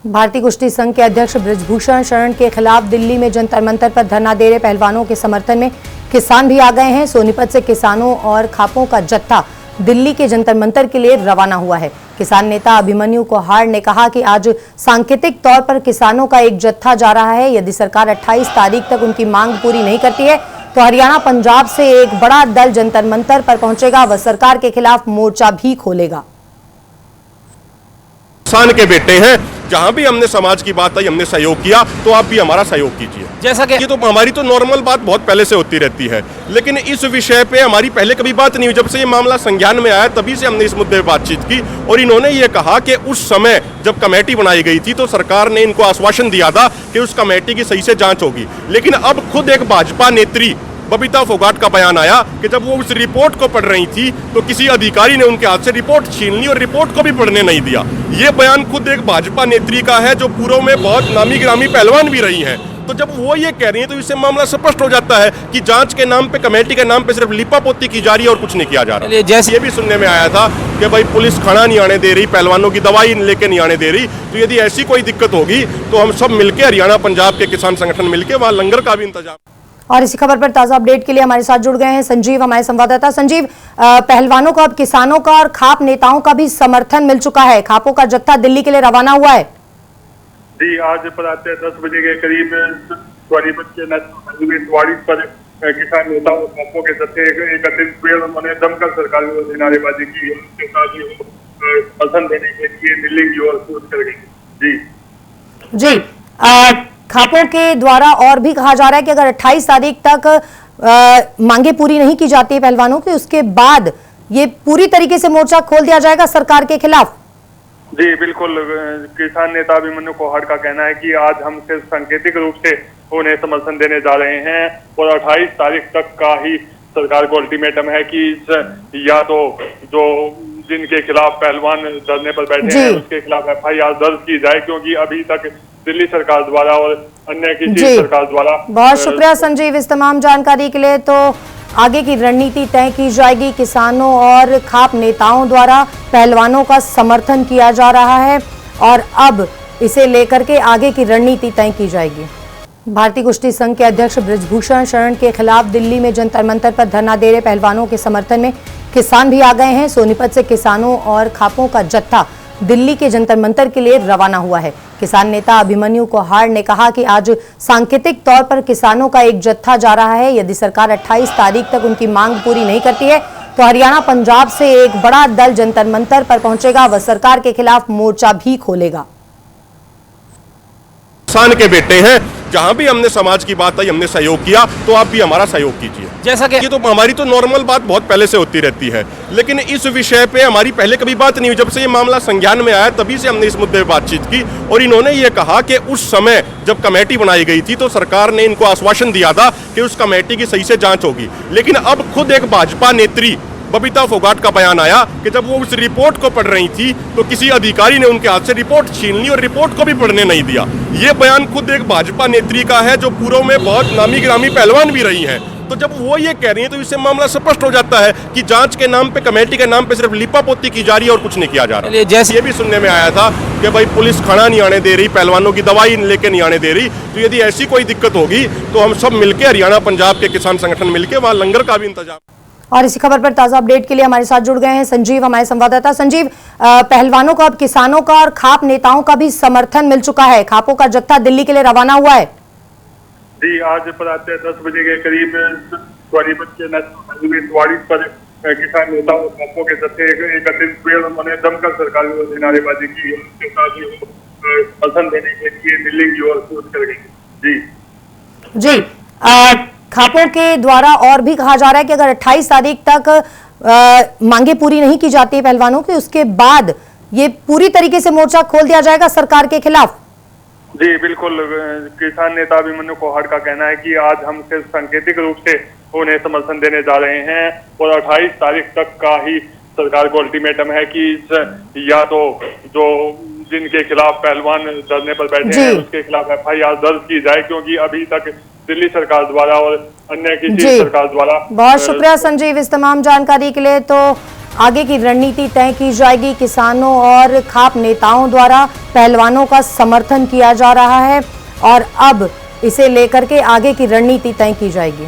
भारतीय कुश्ती संघ के अध्यक्ष बृजभूषण शरण के खिलाफ दिल्ली में जंतर मंतर पर धरना दे रहे पहलवानों के समर्थन में किसान भी आ गए हैं। सोनीपत से किसानों और खापों का जत्था दिल्ली के जंतर मंतर के लिए रवाना हुआ है। किसान नेता अभिमन्यु कोहाड़ ने कहा कि आज सांकेतिक तौर पर किसानों का एक जत्था जा रहा है। यदि सरकार 28 तारीख तक उनकी मांग पूरी नहीं करती है तो हरियाणा पंजाब से एक बड़ा दल जंतर मंतर पर पहुंचेगा व सरकार के खिलाफ मोर्चा भी खोलेगा। किसान के बेटे हैं, जहां भी हमने समाज की बात आई हमने सहयोग किया, तो आप भी हमारा सहयोग कीजिए। जैसा कि ये तो हमारी तो नॉर्मल बात बहुत पहले से होती रहती है, लेकिन इस विषय पे हमारी पहले कभी बात नहीं हुई। जब से ये मामला संज्ञान में आया तभी से हमने इस मुद्दे पे बातचीत की और इन्होंने ये कहा कि उस समय जब कमेटी बनाई गई थी तो सरकार ने इनको आश्वासन दिया था कि उस कमेटी की सही से जांच होगी, लेकिन अब खुद एक भाजपा नेत्री बबीता फोगाट का बयान आया कि जब वो उस रिपोर्ट को पढ़ रही थी तो किसी अधिकारी ने उनके हाथ से रिपोर्ट छीन ली और रिपोर्ट को भी पढ़ने नहीं दिया। ये बयान खुद एक भाजपा नेत्री का है जो पूर्व में बहुत नामी गिरामी पहलवान भी रही हैं। तो जब वो ये कह रही हैं तो इससे मामला स्पष्ट हो जाता है कि जांच के नाम पे, कमेटी के नाम पे सिर्फ लिपापोती की जा रही है और कुछ नहीं किया जा रहा। जैसे ये भी सुनने में आया था कि भाई पुलिस खाना नहीं आने दे रही, पहलवानों की दवाई लेके नहीं आने दे रही। तो यदि ऐसी कोई दिक्कत होगी तो हम सब मिलकर, हरियाणा पंजाब के किसान संगठन मिलकर वहाँ लंगर का भी इंतजाम। और इसी खबर पर ताजा अपडेट के लिए हमारे साथ जुड़ गए हैं संजीव, हमारे संवाददाता। संजीव, पहलवानों को अब किसानों का और खाप नेताओं का भी समर्थन मिल चुका है। खापों का जत्था दिल्ली के लिए रवाना हुआ है। जी, आज प्रातः 10 बजे के करीब सोनीपत के नेशनल पर किसान नेताओं और खापों के जत्थे एकत्रित हुए। उन्होंने दमकल सरकार को नारेबाजी की, उसके साथ ही पसंद देने के लिए दिल्ली की ओर कूच कर गई। जी, खापों के द्वारा और भी कहा जा रहा है कि अगर 28 तारीख तक मांगे पूरी नहीं की जाती है पहलवानों की, उसके बाद ये पूरी तरीके से मोर्चा खोल दिया जाएगा सरकार के खिलाफ। जी बिल्कुल, किसान नेता अभिमन्यु कोहाड़ का कहना है कि आज हम सिर्फ सांकेतिक रूप से उन्हें समर्थन देने जा रहे हैं और 28 तारीख तक का ही सरकार को अल्टीमेटम है कि या तो जो जिनके खिलाफ पहलवान धरने पर बैठे हैं उसके खिलाफ FIR दर्ज की जाए, क्योंकि अभी तक दिल्ली सरकार द्वारा और अन्य किसी सरकार द्वारा। बहुत शुक्रिया संजीव इस तमाम जानकारी के लिए। तो आगे की रणनीति तय की जाएगी। किसानों और खाप नेताओं द्वारा पहलवानों का समर्थन किया जा रहा है और अब इसे लेकर के आगे की रणनीति तय की जाएगी। भारतीय कुश्ती संघ के अध्यक्ष बृजभूषण शरण के खिलाफ दिल्ली में जंतर मंतर पर धरना दे रहे पहलवानों के समर्थन में किसान भी आ गए हैं। सोनीपत से किसानों और खापों का जत्था दिल्ली के जंतर मंतर के लिए रवाना हुआ है। किसान नेता अभिमन्यु कोहाड़ ने कहा कि आज सांकेतिक तौर पर किसानों का एक जत्था जा रहा है। यदि सरकार 28 तारीख तक उनकी मांग पूरी नहीं करती है तो हरियाणा पंजाब से एक बड़ा दल जंतर मंतर पर पहुंचेगा व सरकार के खिलाफ मोर्चा भी खोलेगा। किसान के बेटे हैं, जहां भी हमने समाज की बात आई हमने सहयोग किया, तो आप भी हमारा सहयोग कीजिए। जैसा कि ये तो हमारी तो नॉर्मल बात बहुत पहले से होती रहती है, लेकिन इस विषय पे हमारी पहले कभी बात नहीं हुई। जब से ये मामला संज्ञान में आया तभी से हमने इस मुद्दे पे बातचीत की और इन्होंने ये कहा कि उस समय जब कमेटी बनाई गई थी तो सरकार ने इनको आश्वासन दिया था कि उस कमेटी की सही से जांच होगी, लेकिन अब खुद एक भाजपा नेत्री बबीता फोगाट का बयान आया कि जब वो उस रिपोर्ट को पढ़ रही थी तो किसी अधिकारी ने उनके हाथ से रिपोर्ट छीन ली और रिपोर्ट को भी पढ़ने नहीं दिया। ये बयान खुद एक भाजपा नेत्री का है जो पूर्व में बहुत नामी गिरामी पहलवान भी रही हैं। तो जब वो ये कह रही हैं तो इससे मामला स्पष्ट हो जाता है कि जांच के नाम पे, कमेटी के नाम पे सिर्फ लिपापोती की जा रही है और कुछ नहीं किया जा रहा। जैसे ये भी सुनने में आया था कि भाई पुलिस खाना नहीं आने दे रही, पहलवानों की दवाई लेके नहीं आने दे रही। तो यदि ऐसी कोई दिक्कत होगी तो हम सब मिलकर, हरियाणा पंजाब के किसान संगठन मिलकर वहाँ लंगर का भी इंतजाम। और इसी खबर पर ताजा अपडेट के लिए हमारे साथ जुड़ गए हैं संजीव, हमारे संवाददाता। संजीव, पहलवानों को अब किसानों का और खाप नेताओं का भी समर्थन मिल चुका है। खापों का जत्था दिल्ली के लिए रवाना हुआ है। जी, आज प्रातः 10 बजे के करीब सोनीपत के नेशनल पर किसान नेताओं और खापों के जत्थे एकत्रित हुए। उन्होंने दमकल सरकार को नारेबाजी की, उसके साथ ही पसंद देने के लिए दिल्ली की ओर कूच कर गई। जी, खापों के द्वारा और भी कहा जा रहा है कि अगर 28 तारीख तक मांगे पूरी नहीं की जाती है पहलवानों की, उसके बाद ये पूरी तरीके से मोर्चा खोल दिया जाएगा सरकार के खिलाफ। जी बिल्कुल, किसान नेता अभिमन्यु कोहाड़ का कहना है कि आज हम सिर्फ सांकेतिक रूप से उन्हें समर्थन देने जा रहे हैं और 28 तारीख तक का ही सरकार को अल्टीमेटम है कि या तो जो जिनके खिलाफ पहलवान धरने पर बैठे हैं उसके खिलाफ FIR दर्ज की जाए, क्योंकि अभी तक दिल्ली सरकार द्वारा और अन्य किसी जी। सरकार द्वारा। बहुत शुक्रिया संजीव इस तमाम जानकारी के लिए। तो आगे की रणनीति तय की जाएगी, किसानों और खाप नेताओं द्वारा पहलवानों का समर्थन किया जा रहा है और अब इसे लेकर के आगे की रणनीति तय की जाएगी।